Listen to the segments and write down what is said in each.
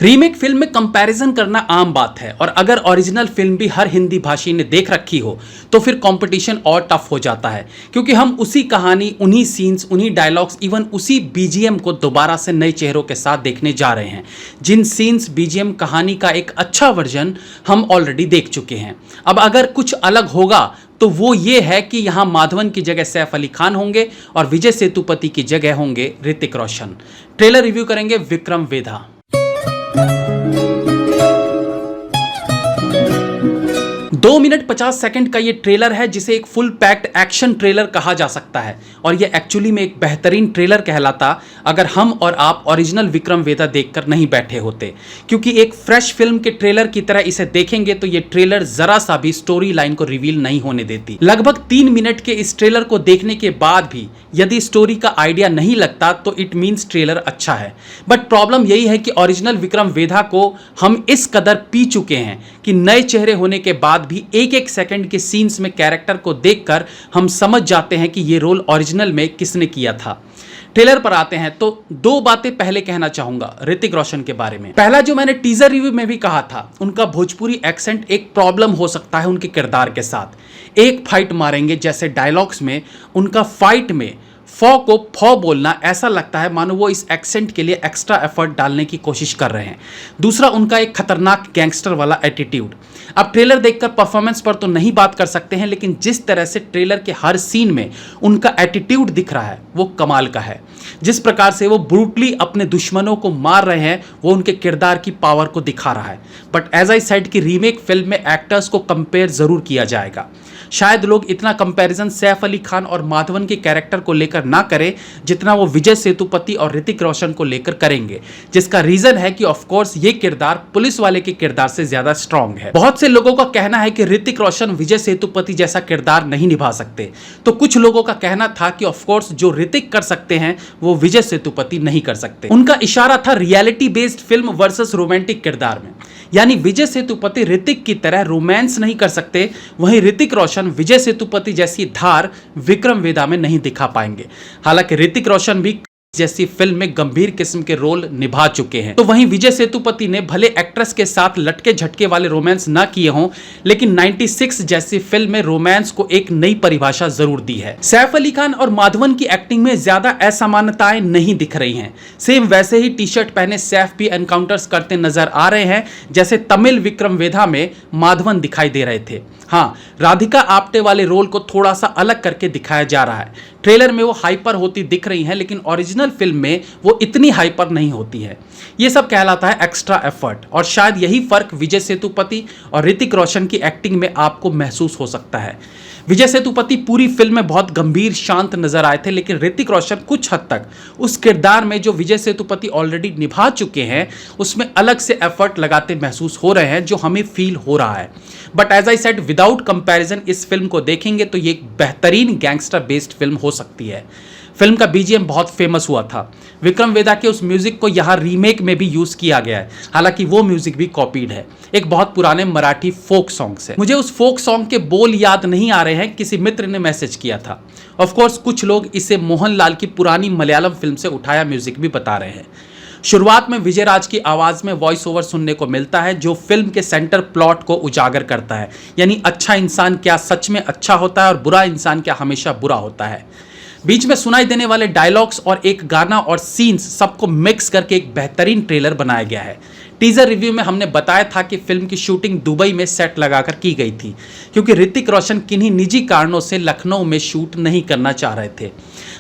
Remake film में comparison करना आम बात है और अगर ओरिजिनल फिल्म भी हर हिंदी भाषी ने देख रखी हो तो फिर कंपटीशन और टफ हो जाता है, क्योंकि हम उसी कहानी, उन्हीं सीन्स, उन्हीं डायलॉग्स, इवन उसी बीजीएम को दोबारा से नए चेहरों के साथ देखने जा रहे हैं, जिन सीन्स, बीजीएम, कहानी का एक अच्छा वर्जन हम ऑलरेडी देख चुके हैं। अब अगर कुछ अलग होगा तो वो ये है कि यहाँ माधवन की जगह सैफ अली खान होंगे और विजय सेतुपति की जगह होंगे ऋतिक रोशन। ट्रेलर रिव्यू करेंगे विक्रम वेधा। 2 मिनट 50 सेकंड का ये ट्रेलर है, जिसे एक फुल पैक्ड एक्शन ट्रेलर कहा जा सकता है और ये एक्चुअली में एक बेहतरीन ट्रेलर कहलाता अगर हम और आप ओरिजिनल विक्रम वेधा देखकर नहीं बैठे होते, क्योंकि एक फ्रेश फिल्म के ट्रेलर की तरह इसे देखेंगे तो ये ट्रेलर जरा सा भी स्टोरी लाइन को रिवील नहीं होने देती। लगभग 3 मिनट के इस ट्रेलर को देखने के बाद भी यदि स्टोरी का आइडिया नहीं लगता तो इट मीन्स ट्रेलर अच्छा है। बट प्रॉब्लम यही है कि ओरिजिनल विक्रम वेधा को हम इस कदर पी चुके हैं कि नए चेहरे होने के बाद भी एक एक सेकंड के सीन्स में कैरेक्टर को देखकर हम समझ जाते हैं कि ये रोल ओरिजिनल में किसने किया था। ट्रेलर पर आते हैं तो 2 बातें पहले कहना चाहूंगा ऋतिक रोशन के बारे में। पहला, जो मैंने टीजर रिव्यू में भी कहा था, उनका भोजपुरी एक्सेंट एक प्रॉब्लम हो सकता है उनके किरदार के साथ। एक फाइट मारेंगे जैसे डायलॉग्स में, उनका फाइट में फॉ को फॉ बोलना ऐसा लगता है मानो वो इस एक्सेंट के लिए एक्स्ट्रा एफर्ट डालने की कोशिश कर रहे हैं। दूसरा, उनका एक खतरनाक गैंगस्टर वाला एटीट्यूड। अब ट्रेलर देखकर परफॉर्मेंस पर तो नहीं बात कर सकते हैं, लेकिन जिस तरह से ट्रेलर के हर सीन में उनका एटीट्यूड दिख रहा है वो कमाल का है। जिस प्रकार से वो ब्रूटली अपने दुश्मनों को मार रहे हैं वो उनके किरदार की पावर को दिखा रहा है। बट एज आई सेड कि रीमेक फिल्म में एक्टर्स को कंपेयर जरूर किया जाएगा। शायद लोग इतना कंपैरिजन सैफ अली खान और माधवन के कैरेक्टर को लेकर ना करें जितना वो विजय सेतुपति और ऋतिक रोशन को लेकर करेंगे, जिसका रीजन है कि ऑफ कोर्स ये किरदार पुलिस वाले के किरदार से ज्यादा स्ट्रांग है। बहुत से लोगों का कहना है कि ऋतिक रोशन विजय सेतुपति जैसा किरदार नहीं निभा सकते, तो कुछ लोगों का कहना था कि ऑफ कोर्स जो ऋतिक कर सकते हैं वो विजय सेतुपति नहीं कर सकते। उनका इशारा था reality based film versus romantic किरदार में, यानी विजय सेतुपति ऋतिक की तरह रोमांस नहीं कर सकते, वहीं ऋतिक रोशन विजय सेतुपति जैसी धार विक्रम वेधा में नहीं दिखा पाएंगे। हालांकि ऋतिक रोशन भी जैसी फिल्म में गंभीर किस्म के रोल निभा चुके हैं, तो वहीं विजय सेतुपति ने भले एक्ट्रेस के साथ लटके झटके वाले रोमांस ना किए हों, लेकिन 96 जैसी फिल्म में रोमांस को एक नई परिभाषा जरूर दी है। सैफ अली खान और माधवन की एक्टिंग में ज्यादा असामान्यताएं नहीं दिख रही हैं। सेम वैसे ही टी शर्ट पहने सैफ भी एनकाउंटर्स करते नजर आ रहे हैं जैसे तमिल विक्रम वेधा में माधवन दिखाई दे रहे थे। हाँ, राधिका आप्टे वाले रोल को थोड़ा सा अलग करके दिखाया जा रहा है। ट्रेलर में वो हाइपर होती दिख रही हैं, लेकिन ओरिजिनल फिल्म में वो इतनी हाइपर नहीं होती है। ये सब कहलाता है एक्स्ट्रा एफर्ट, और शायद यही फर्क विजय सेतुपति और ऋतिक रोशन की एक्टिंग में आपको महसूस हो सकता है। विजय सेतुपति पूरी फिल्म में बहुत गंभीर, शांत नजर आए थे, लेकिन ऋतिक रोशन कुछ हद तक उस किरदार में जो विजय सेतुपति ऑलरेडी निभा चुके हैं उसमें अलग से एफर्ट लगाते महसूस हो रहे हैं, जो हमें फील हो रहा है। But as I said, without comparison इस फिल्म को देखेंगे तो ये एक बेहतरीन गैंगस्टर बेस्ड फिल्म हो सकती है। फिल्म का बीजीएम बहुत फेमस हुआ था। विक्रम वेधा के उस म्यूजिक को यहाँ रीमेक में भी यूज किया गया है, हालांकि वो म्यूजिक भी कॉपीड है एक बहुत पुराने मराठी फोक सॉन्ग से। मुझे उस फोक सॉन्ग के बोल याद नहीं आ रहे हैं, किसी मित्र ने मैसेज किया था। ऑफ कोर्स कुछ लोग इसे मोहनलाल की पुरानी मलयालम फिल्म से उठाया म्यूजिक भी बता रहे हैं। शुरुआत में विजय राज की आवाज में वॉइस ओवर सुनने को मिलता है, जो फिल्म के सेंटर प्लॉट को उजागर करता है, यानी अच्छा इंसान क्या सच में अच्छा होता है और बुरा इंसान क्या हमेशा बुरा होता है। बीच में सुनाई देने वाले डायलॉग्स और एक गाना और सीन्स सबको मिक्स करके एक बेहतरीन ट्रेलर बनाया गया है। टीजर रिव्यू में हमने बताया था कि फिल्म की शूटिंग दुबई में सेट लगाकर की गई थी, क्योंकि ऋतिक रोशन किन्हीं निजी कारणों से लखनऊ में शूट नहीं करना चाह रहे थे।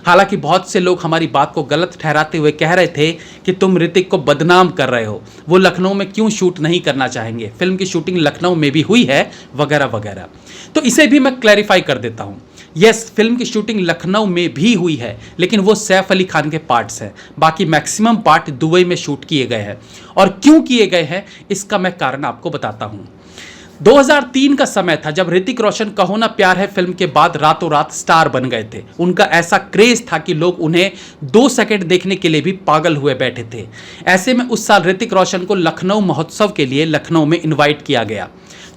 हालांकि बहुत से लोग हमारी बात को गलत ठहराते हुए कह रहे थे कि तुम ऋतिक को बदनाम कर रहे हो, वो लखनऊ में क्यों शूट नहीं करना चाहेंगे, फिल्म की शूटिंग लखनऊ में भी हुई है वगैरह वगैरह। तो इसे भी मैं क्लैरिफाई कर देता हूँ। यस, फिल्म की शूटिंग लखनऊ में भी हुई है, लेकिन वो सैफ अली खान के पार्ट्स हैं, बाकी मैक्सिमम पार्ट दुबई में शूट किए गए हैं। और क्यों किए गए हैं इसका मैं कारण आपको बताता हूँ। 2003 का समय था जब ऋतिक रोशन कहो ना प्यार है फिल्म के बाद रातों रात स्टार बन गए थे। उनका ऐसा क्रेज था कि लोग उन्हें 2 सेकंड देखने के लिए भी पागल हुए बैठे थे। ऐसे में उस साल ऋतिक रोशन को लखनऊ महोत्सव के लिए लखनऊ में इनवाइट किया गया।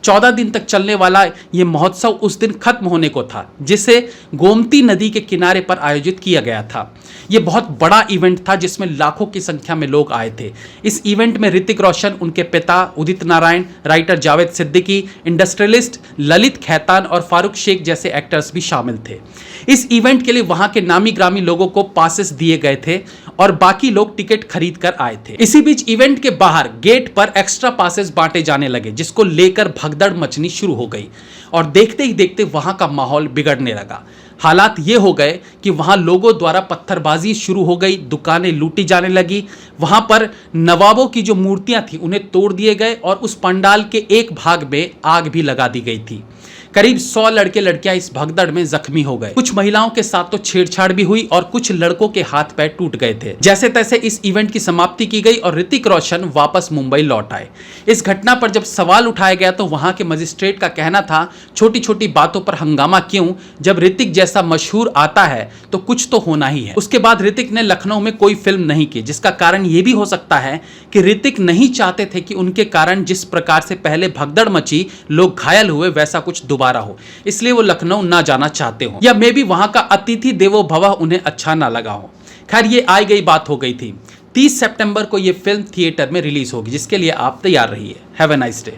14 दिन तक चलने वाला ये महोत्सव उस दिन खत्म होने को था, जिसे गोमती नदी के किनारे पर आयोजित किया गया था। ये बहुत बड़ा इवेंट था जिसमें लाखों की संख्या में लोग आए थे। इस इवेंट में ऋतिक रोशन, उनके पिता उदित नारायण, राइटर जावेद सिद्दीकी, इंडस्ट्रियलिस्ट ललित खैतान और फारूक शेख जैसे एक्टर्स भी शामिल थे। इस इवेंट के लिए वहां के नामी ग्रामी लोगों को पासेस दिए गए थे और बाकी लोग टिकट खरीद कर आए थे। इसी बीच इवेंट के बाहर गेट पर एक्स्ट्रा पासेस बांटे जाने लगे, जिसको लेकर भगदड़ मचनी शुरू हो गई और देखते ही देखते वहां का माहौल बिगड़ने लगा। हालात ये हो गए कि वहां लोगों द्वारा पत्थरबाजी शुरू हो गई, दुकानें लूटी जाने लगी, वहां पर नवाबों की जो मूर्तियां थी उन्हें तोड़ दिए गए और उस पंडाल के एक भाग में आग भी लगा दी गई थी। करीब 100 लड़के लड़कियां इस भगदड़ में जख्मी हो गए। कुछ महिलाओं के साथ तो छेड़छाड़ भी हुई और कुछ लड़कों के हाथ पैर टूट गए थे। जैसे तैसे इस इवेंट की समाप्ति की गई और ऋतिक रोशन वापस मुंबई लौट आए। इस घटना पर जब सवाल उठाया गया तो वहां के मजिस्ट्रेट का कहना था, छोटी छोटी बातों पर हंगामा क्यों, जब ऋतिक जैसा मशहूर आता है तो कुछ तो होना ही है। उसके बाद ऋतिक ने लखनऊ में कोई फिल्म नहीं की, जिसका कारण यह भी हो सकता है कि ऋतिक नहीं चाहते थे कि उनके कारण जिस प्रकार से पहले भगदड़ मची, लोग घायल हुए, वैसा कुछ दोबारा हो, इसलिए वो लखनऊ ना जाना चाहते हो, या मे बी वहां का अतिथि देवो भव उन्हें अच्छा ना लगा हो। खैर, ये आई गई बात हो गई थी। 30 सितंबर को ये फिल्म थिएटर में रिलीज होगी, जिसके लिए आप तैयार रहिए। Have a nice day.